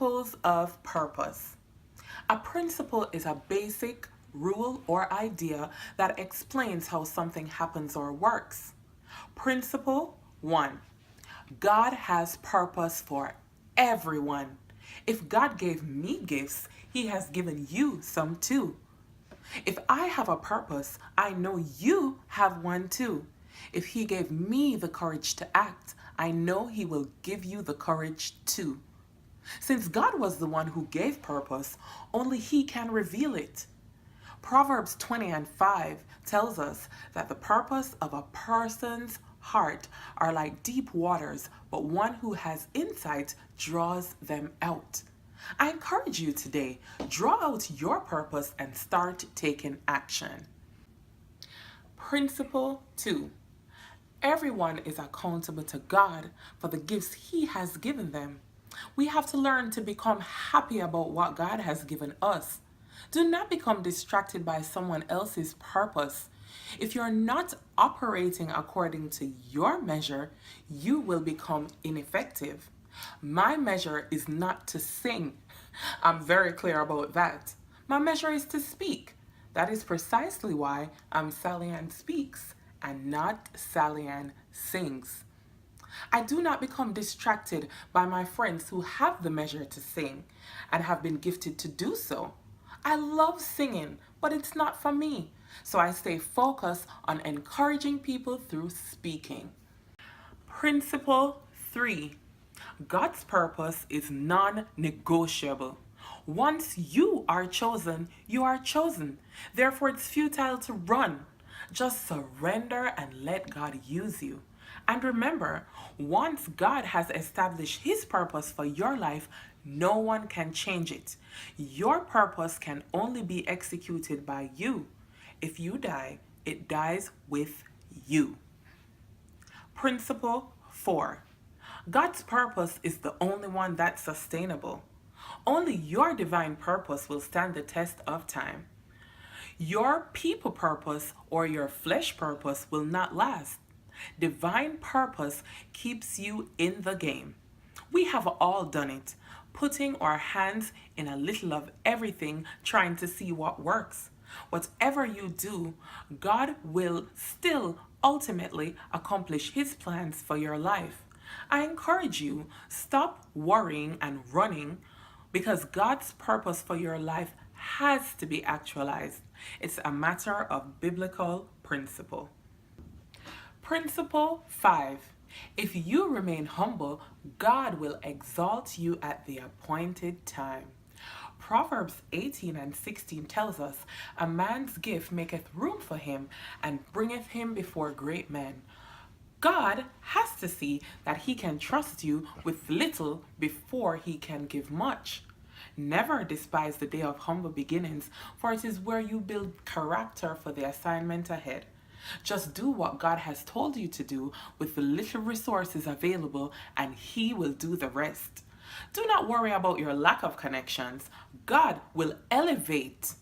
Principles of purpose. A principle is a basic rule or idea that explains how something happens or works. Principle 1. God has purpose for everyone. If God gave me gifts, He has given you some too. If I have a purpose, I know you have one too. If He gave me the courage to act, I know He will give you the courage too. Since God was the one who gave purpose, only He can reveal it. Proverbs 20:5 tells us that the purpose of a person's heart are like deep waters, but one who has insight draws them out. I encourage you today, draw out your purpose and start taking action. Principle 2. Everyone is accountable to God for the gifts He has given them. We have to learn to become happy about what God has given us. Do not become distracted by someone else's purpose. If you're not operating according to your measure, you will become ineffective. My measure is not to sing. I'm very clear about that. My measure is to speak. That is precisely why I'm Sally Ann Speaks and not Sally Ann Sings. I do not become distracted by my friends who have the measure to sing and have been gifted to do so. I love singing, but it's not for me. So I stay focused on encouraging people through speaking. Principle 3. God's purpose is non-negotiable. Once you are chosen, you are chosen. Therefore, it's futile to run. Just surrender and let God use you. And remember, once God has established His purpose for your life, no one can change it. Your purpose can only be executed by you. If you die, it dies with you. Principle 4. God's purpose is the only one that's sustainable. Only your divine purpose will stand the test of time. Your people purpose or your flesh purpose will not last. Divine purpose keeps you in the game. We have all done it, putting our hands in a little of everything, trying to see what works. Whatever you do, God will still ultimately accomplish His plans for your life. I encourage you, stop worrying and running because God's purpose for your life has to be actualized. It's a matter of biblical principle. Principle 5. If you remain humble, God will exalt you at the appointed time. Proverbs 18:16 tells us, a man's gift maketh room for him and bringeth him before great men. God has to see that He can trust you with little before He can give much. Never despise the day of humble beginnings, for it is where you build character for the assignment ahead. Just do what God has told you to do with the little resources available, and He will do the rest. Do not worry about your lack of connections. God will elevate.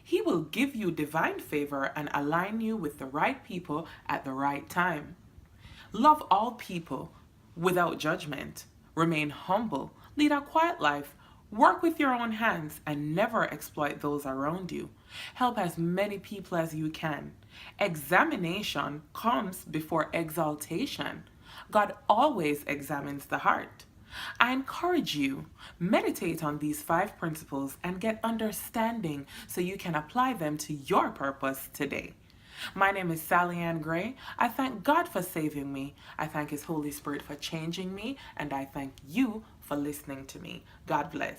He will give you divine favor and align you with the right people at the right time. Love all people without judgment. Remain humble. Lead a quiet life. Work with your own hands and never exploit those around you. Help as many people as you can. Examination comes before exaltation. God always examines the heart. I encourage you, meditate on these 5 principles and get understanding so you can apply them to your purpose today. My name is Sally Ann Gray. I thank God for saving me. I thank His Holy Spirit for changing me. And I thank you for listening to me. God bless.